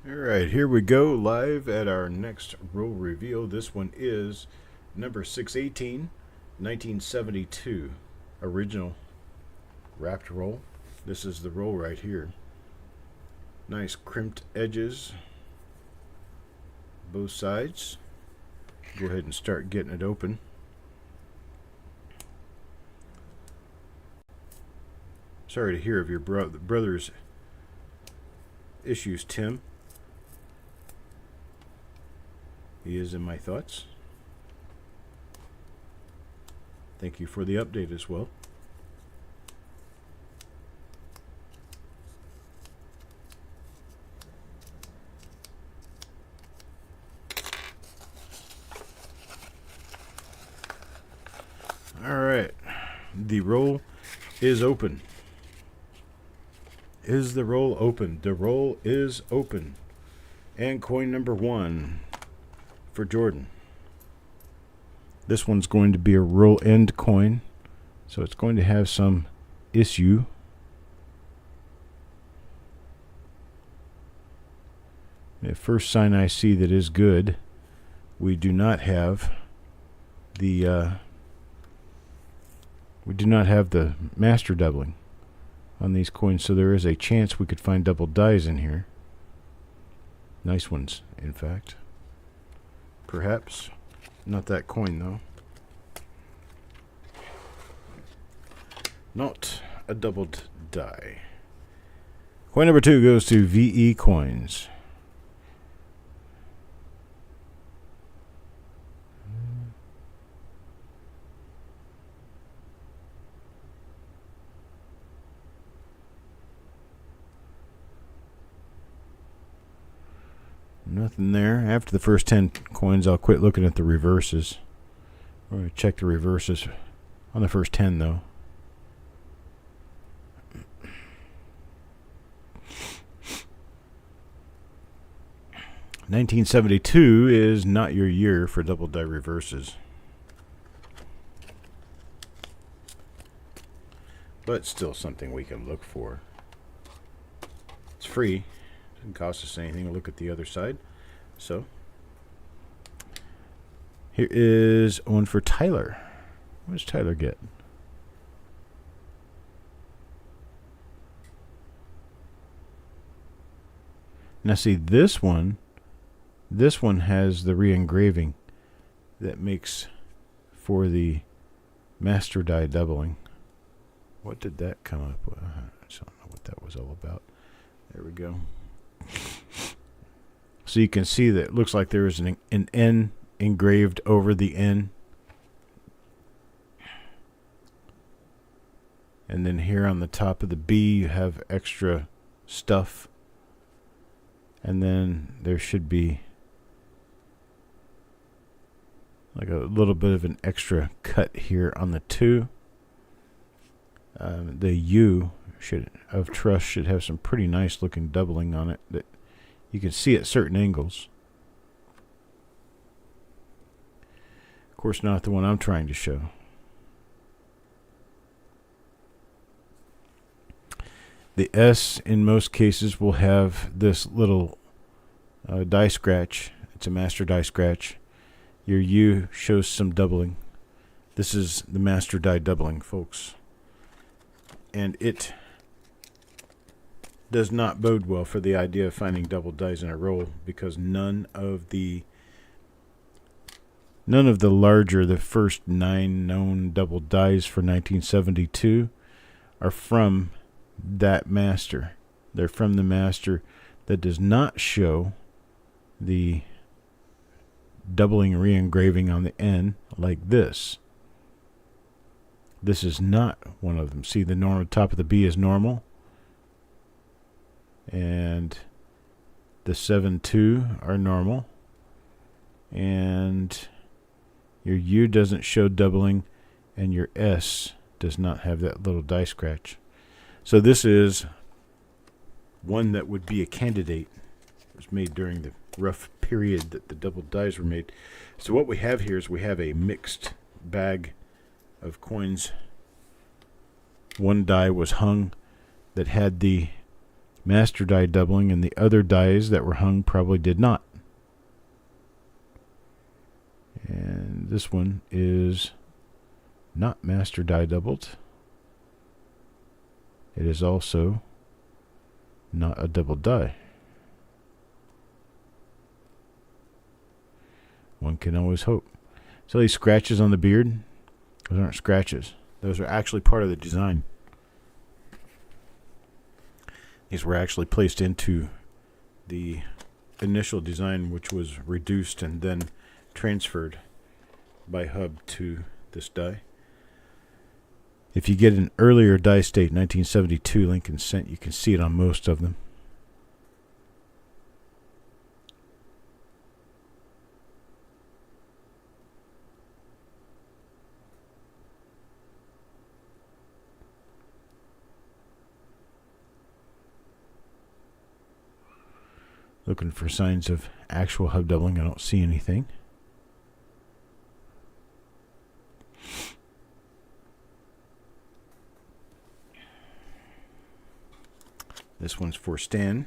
Alright, here we go, live at our next roll reveal. This one is number 618, 1972. Original wrapped roll. This is the roll right here. Nice crimped edges, both sides. Go ahead and start getting it open. Sorry to hear of your brother's issues, Tim. He is in my thoughts. Thank you for the update as well. All right, the roll is open. Is the roll open? The roll is open. And coin number 1 for Jordan. This one's going to be a roll end coin, so it's going to have some issue. The first sign I see that is good. We do not have the master doubling on these coins, so there is a chance we could find double dies in here. Nice ones, in fact. Perhaps. Not that coin, though. Not a doubled die. Coin number 2 goes to VE Coins. Nothing there. After the first 10 coins, I'll quit looking at the reverses. We're going to check the reverses on the first 10, though. $1972 is not your year for double die reverses. But still something we can look for. It's free. Doesn't cost us anything to look at the other side. So here is one for Tyler. What does Tyler get? Now see, this one has the re-engraving that makes for the master die doubling. What did that come up with? I don't know what that was all about. There we go. So you can see that it looks like there is an N engraved over the N. And then here on the top of the B you have extra stuff. And then there should be like a little bit of an extra cut here on the 2. The U of trust should have some pretty nice looking doubling on it that you can see at certain angles. Of course, not the one I'm trying to show. The S in most cases will have this little die scratch. It's a master die scratch. Your U shows some doubling. This is the master die doubling, folks. And it does not bode well for the idea of finding double dies in a roll, because none of the larger, the first 9 known double dies for 1972 are from that master. They're from the master that does not show the doubling re-engraving on the N like this. This is not one of them. See, the normal top of the B is normal, and the 7-2 are normal, and your U doesn't show doubling, and your S does not have that little die scratch. So this is one that would be a candidate. It was made during the rough period that the double dies were made. So what we have here is we have a mixed bag of coins. One die was hung that had the master die doubling, and the other dies that were hung probably did not. And this one is not master die doubled. It is also not a double die. One can always hope. So these scratches on the beard, those aren't scratches. Those are actually part of the design. These were actually placed into the initial design, which was reduced and then transferred by Hub to this die. If you get an earlier die state, 1972 Lincoln Cent, you can see it on most of them. Looking for signs of actual hub doubling. I don't see anything. This one's for Stan.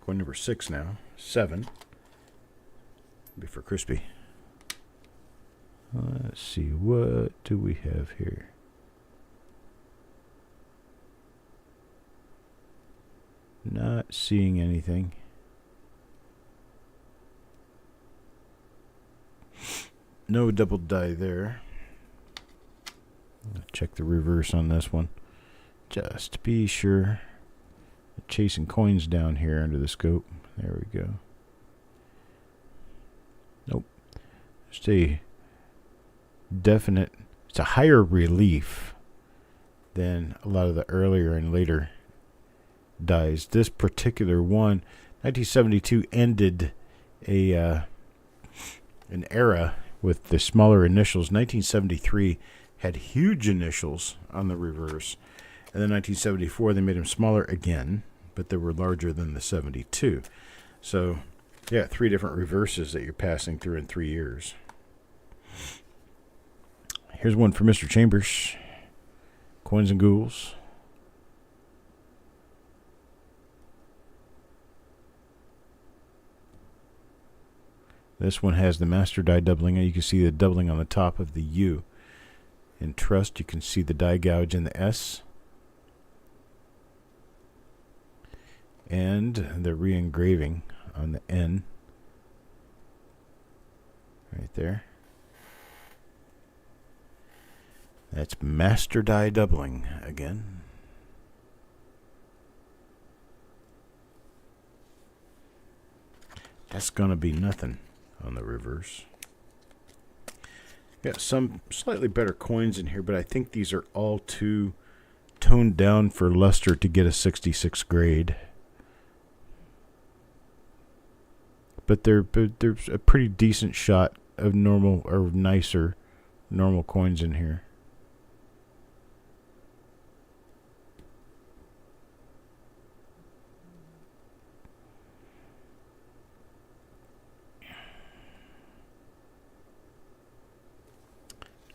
Coin number 6 now. 7. Be for Crispy. Let's see. What do we have here? Not seeing anything. No double die there. Check the reverse on this one. Just to be sure. Chasing coins down here under the scope. There we go. Nope. Just a definite. It's a higher relief than a lot of the earlier and later dies. This particular one, 1972, ended an era with the smaller initials. 1973 had huge initials on the reverse. And then 1974, they made them smaller again, but they were larger than the 72. So, yeah, 3 different reverses that you're passing through in 3 years. Here's one for Mr. Chambers. Coins and Ghouls. This one has the master die doubling, and you can see the doubling on the top of the U. In Trust, you can see the die gouge in the S. And the re-engraving on the N. Right there. That's master die doubling again. That's going to be nothing on the reverse. Got some slightly better coins in here, but I think these are all too toned down for luster to get a 66 grade. But there's a pretty decent shot of normal or nicer normal coins in here.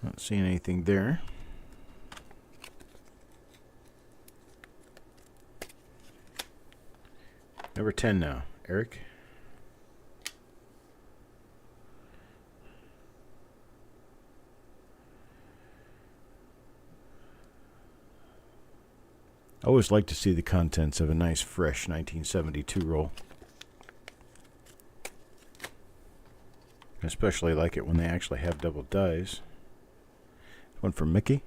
Not seeing anything there. Number 10 now, Eric. I always like to see the contents of a nice fresh 1972 roll. I especially like it when they actually have double dies. One for Mickey.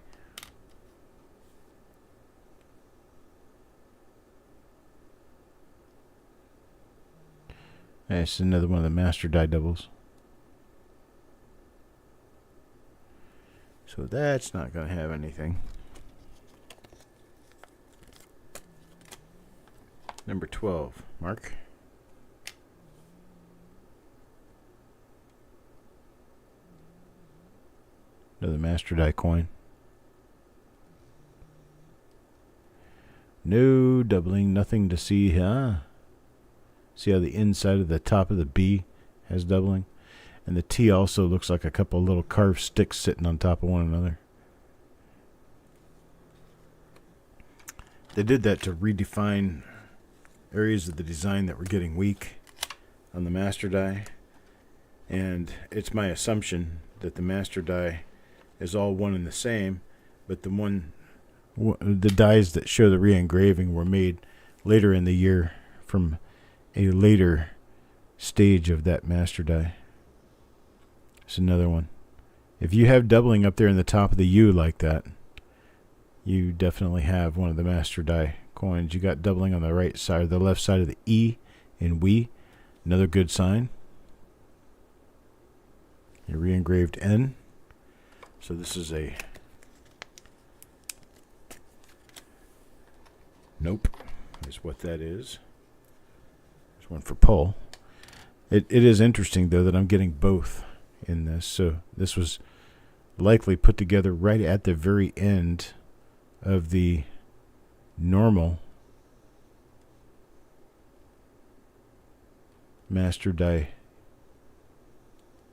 That's another one of the master die doubles. So that's not going to have anything. Number 12, Mark. Another master die coin. No doubling, nothing to see, huh? See how the inside of the top of the B has doubling? And the T also looks like a couple of little carved sticks sitting on top of one another. They did that to redefine areas of the design that were getting weak on the master die. And it's my assumption that the master die is all one and the same, but the dies that show the re-engraving were made later in the year from a later stage of that master die. It's another one. If you have doubling up there in the top of the U like that, you definitely have one of the master die coins. You got doubling on the right side or the left side of the E in we. Another good sign. Your re-engraved N. So this is a nope, is what that is. There's one for pull. It is interesting though that I'm getting both in this. So this was likely put together right at the very end of the normal master die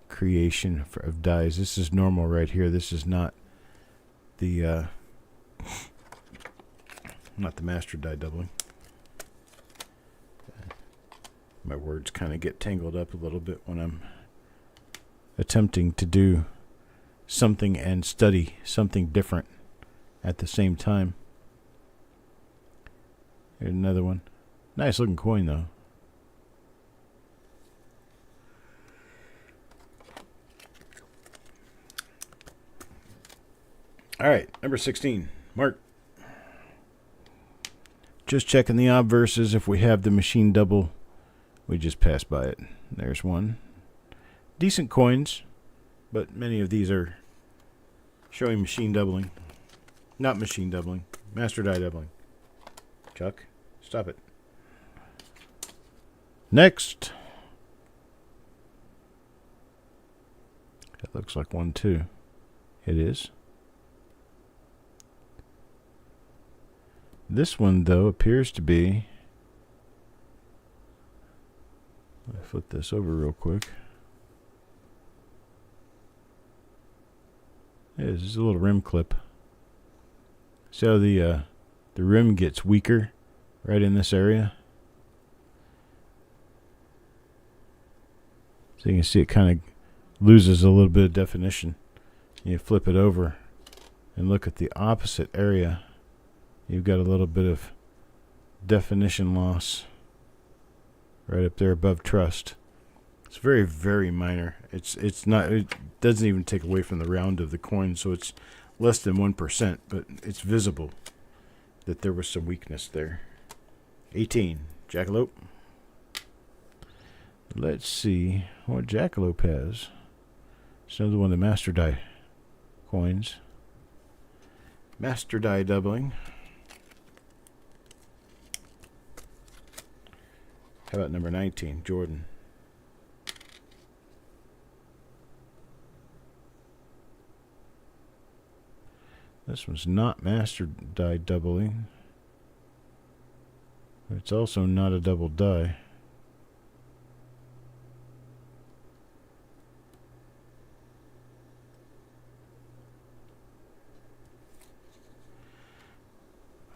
creation of dies. This is normal right here. This is not the master die doubling. My words kind of get tangled up a little bit when I'm attempting to do something and study something different at the same time. Here's another one. Nice looking coin though. All right, number 16, Mark. Just checking the obverses if we have the machine double. We just passed by it. There's one. Decent coins, but many of these are showing machine doubling. Not machine doubling, master die doubling. Chuck, stop it. Next. That looks like one too. It is. This one, though, appears to be... Let me flip this over real quick. Yeah, this is a little rim clip. See how the rim gets weaker right in this area? So you can see it kind of loses a little bit of definition. You flip it over and look at the opposite area. You've got a little bit of definition loss right up there above trust. It's very, very minor. It's not. It doesn't even take away from the round of the coin, so it's less than 1%. But it's visible that there was some weakness there. 18, Jackalope. Let's see what Jackalope has. It's another one of the master die coins. Master die doubling. How about number 19, Jordan? This one's not master die doubling. It's also not a double die.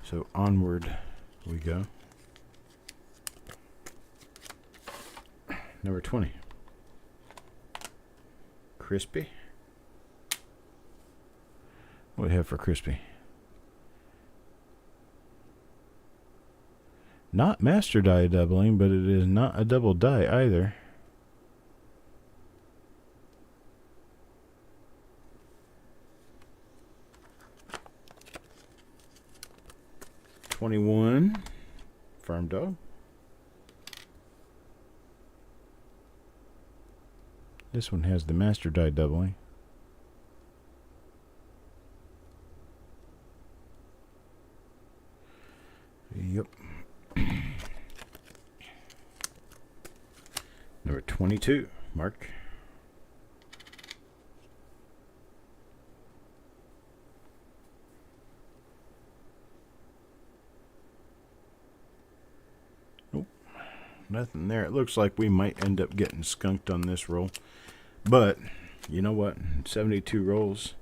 So onward we go. Number 20. Crispy. What do we have for Crispy? Not master die doubling, but it is not a double die either. $21. Farm Dog. This one has the master die doubling. Yep. Number 22, Mark. Nope. Nothing there. It looks like we might end up getting skunked on this roll. But, you know what? 72 rolls.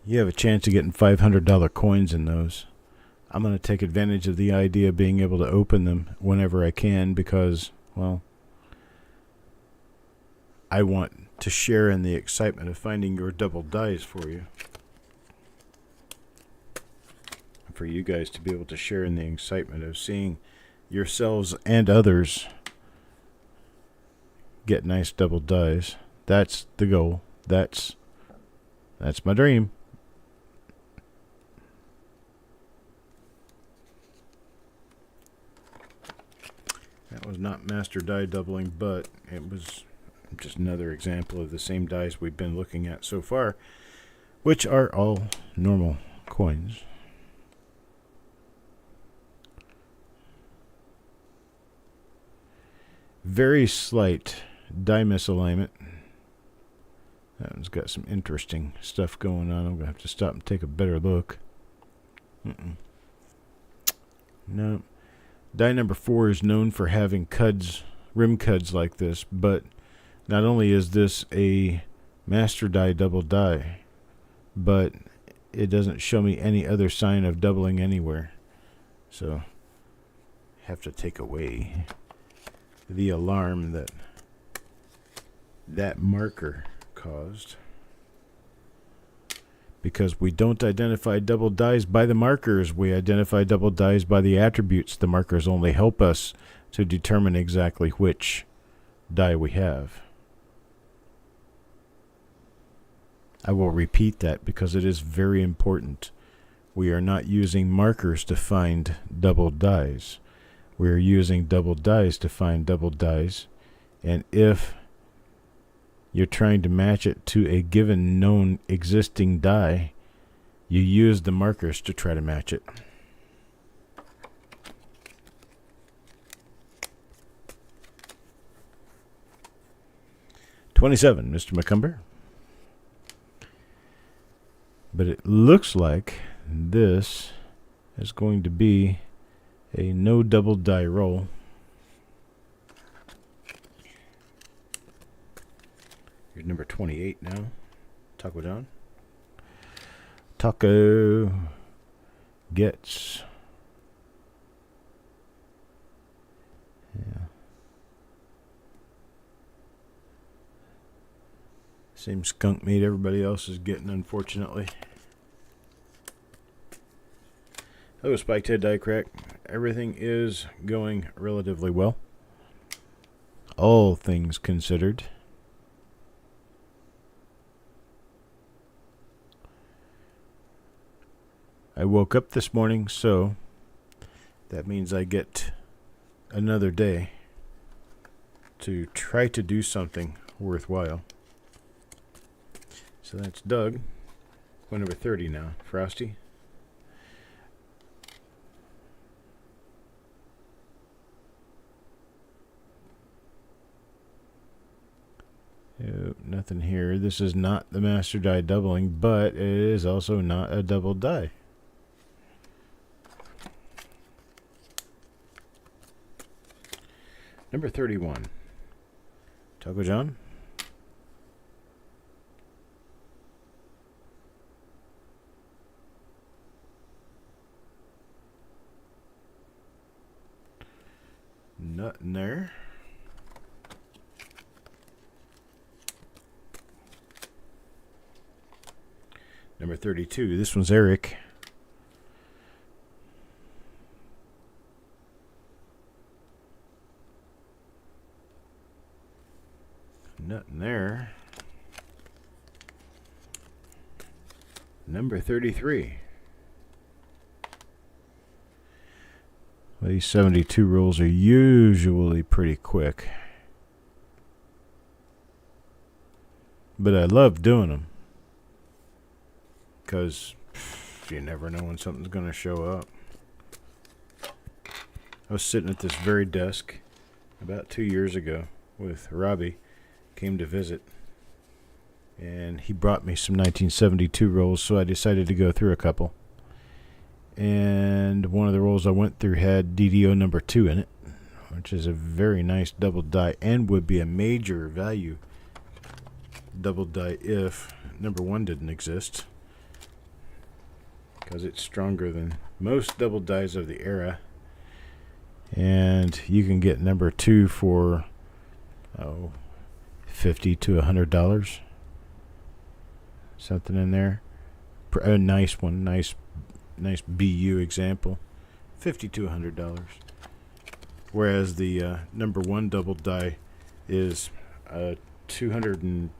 You have a chance of getting $500 coins in those. I'm going to take advantage of the idea of being able to open them whenever I can because, well, I want to share in the excitement of finding your double dies for you. For you guys to be able to share in the excitement of seeing yourselves and others get nice double dies. That's the goal. That's my dream. That was not master die doubling, but it was just another example of the same dies we've been looking at so far, which are all normal coins. Very slight die misalignment. That one's got some interesting stuff going on. I'm going to have to stop and take a better look. No. Die number 4 is known for having cuds, rim cuds like this, but not only is this a master die double die, but it doesn't show me any other sign of doubling anywhere. So, have to take away the alarm that marker caused, because we don't identify double dies by the markers. We identify double dies by the attributes. The markers only help us to determine exactly which die we have. I will repeat that because it is very important. We are not using markers to find double dies. We're using double dies to find double dies, and if you're trying to match it to a given known existing die, you use the markers to try to match it. $27, Mr. McCumber. But it looks like this is going to be a no double die roll. Here's number 28 now. Taco John. Taco gets. Yeah. Same skunk meat everybody else is getting, unfortunately. Hello, Spiked Head Die Crack. Everything is going relatively well. All things considered. I woke up this morning, so that means I get another day to try to do something worthwhile. So that's Doug. Coin number 30 now. Frosty. Nothing here. This is not the master die doubling, but it is also not a double die. Number 31. Taco John. Nothing there. Number 32. This one's Eric. Nothing there. Number 33. Well, these 72 rolls are usually pretty quick, but I love doing them because you never know when something's going to show up. I was sitting at this very desk about 2 years ago with Robbie. Came to visit, and he brought me some 1972 rolls, so I decided to go through a couple. And one of the rolls I went through had DDO number 2 in it, which is a very nice double die and would be a major value double die if number 1 didn't exist. because it's stronger than most double dies of the era. And you can get number 2 for $50 to $100, something in there. A nice one, nice BU example, $50 to $100. Whereas the number 1 double die is $200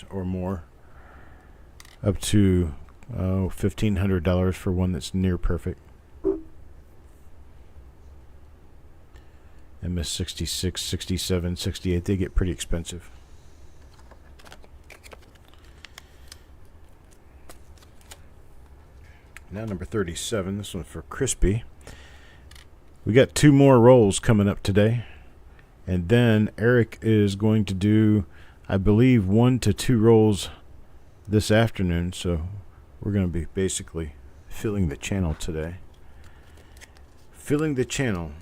or more, up to $1,500 for one that's near perfect. MS66, 67, 68, they get pretty expensive. Now number 37, this one's for Crispy. We got 2 more rolls coming up today. And then Eric is going to do, I believe, 1 to 2 rolls this afternoon. So we're going to be basically filling the channel today. Filling the channel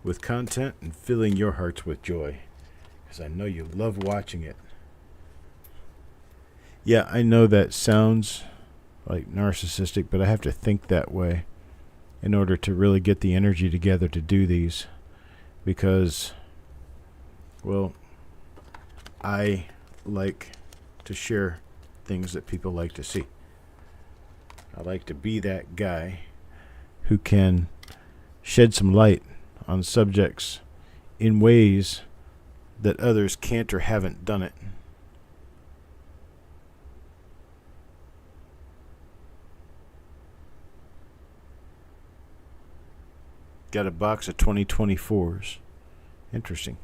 with content and filling your hearts with joy, because I know you love watching it. Yeah, I know that sounds like narcissistic, but I have to think that way in order to really get the energy together to do these, because, well, I like to share things that people like to see. I like to be that guy who can shed some light on subjects in ways that others can't or haven't done it. Got a box of 2024s. Interesting.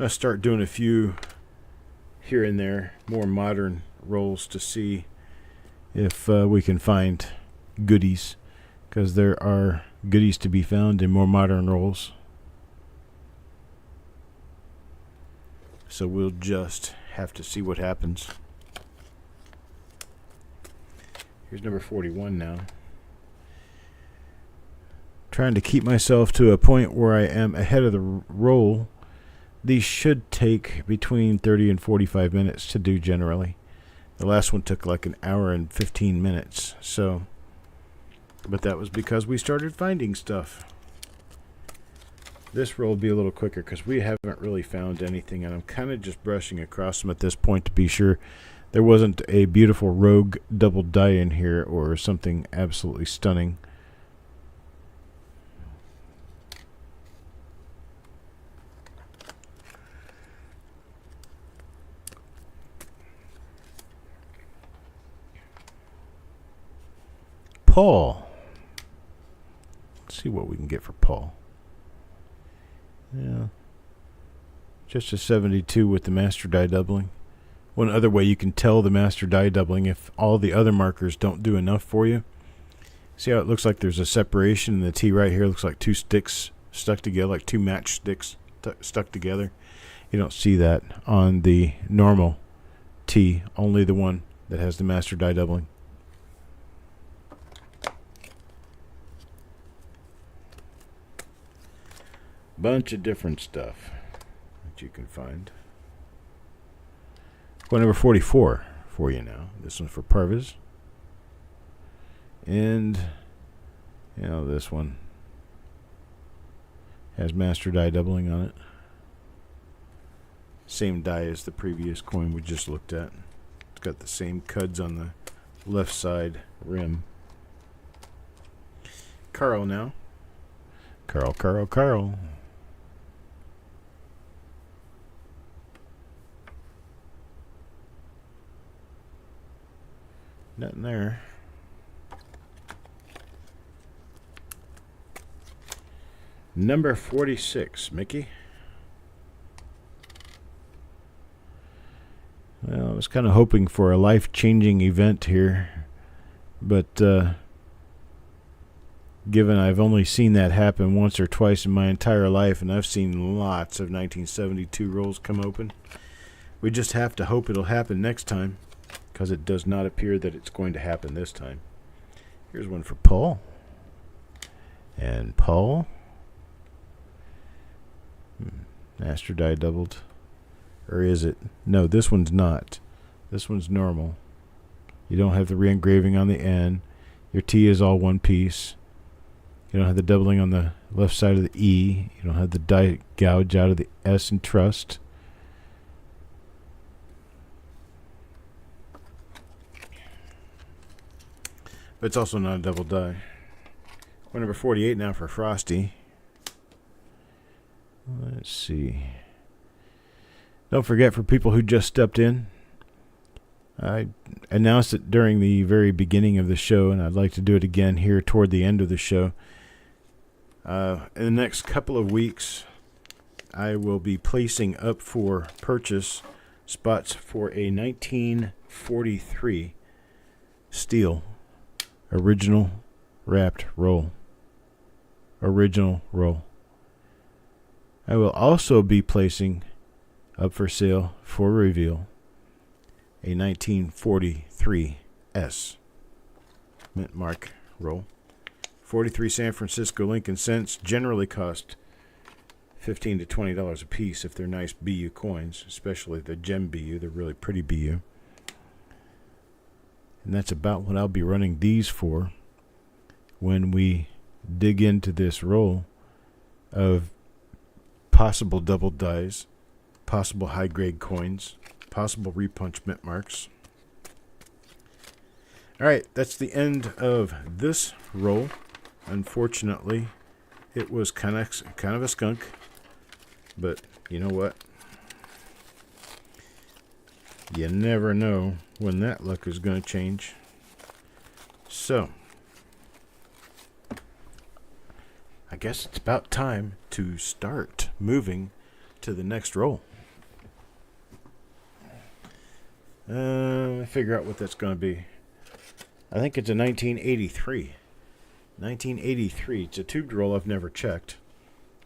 I'll start doing a few here and there, more modern rolls, to see if we can find goodies, because there are goodies to be found in more modern rolls. So we'll just have to see what happens. Here's number 41 now. Trying to keep myself to a point where I am ahead of the roll. These should take between 30 and 45 minutes to do generally. The last one took like an hour and 15 minutes. So, but that was because we started finding stuff. This roll will be a little quicker because we haven't really found anything, and I'm kind of just brushing across them at this point to be sure there wasn't a beautiful rogue double die in here or something absolutely stunning. Paul. Let's see what we can get for Paul. Yeah. Just a 72 with the master die doubling. One other way you can tell the master die doubling, if all the other markers don't do enough for you. See how it looks like there's a separation in the T right here? It looks like 2 sticks stuck together, like 2 match sticks stuck together. You don't see that on the normal T, only the one that has the master die doubling. Bunch of different stuff that you can find. Well, number 44 for you now. This one's for Parvis. And, you know, this one has master die doubling on it. Same die as the previous coin we just looked at. It's got the same cuds on the left side rim. Carl now. Carl. Nothing there. Number 46, Mickey. Well, I was kind of hoping for a life-changing event here, but given I've only seen that happen once or twice in my entire life, and I've seen lots of 1972 rolls come open, we just have to hope it'll happen next time, because it does not appear that it's going to happen this time. Here's one for Paul. And Paul. Master die doubled. Or is it? No, this one's not. This one's normal. You don't have the re-engraving on the N. Your T is all one piece. You don't have the doubling on the left side of the E. You don't have the die gouge out of the S in trust. But it's also not a double die. Coin number 48 now for Frosty. Let's see. Don't forget, for people who just stepped in, I announced it during the very beginning of the show, and I'd like to do it again here toward the end of the show. In the next couple of weeks, I will be placing up for purchase spots for a 1943 steel original wrapped roll. Original roll. I will also be placing up for sale for reveal a 1943 S mint mark roll. 43 San Francisco Lincoln cents generally cost $15 to $20 a piece if they're nice BU coins, especially the gem BU. They're really pretty BU. And that's about what I'll be running these for when we dig into this roll of possible double dies, possible high-grade coins, possible repunch mint marks. All right, that's the end of this roll. Unfortunately, it was kind of a skunk, but you know what? You never know when that luck is going to change. So, I guess it's about time to start moving to the next roll. Let me figure out what that's going to be. I think it's a 1983. 1983. It's a tubed roll I've never checked.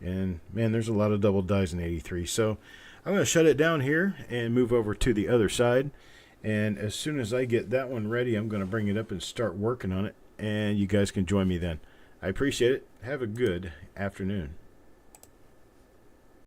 And, man, there's a lot of double dies in 83. So, I'm going to shut it down here and move over to the other side. And as soon as I get that one ready, I'm going to bring it up and start working on it. And you guys can join me then. I appreciate it. Have a good afternoon.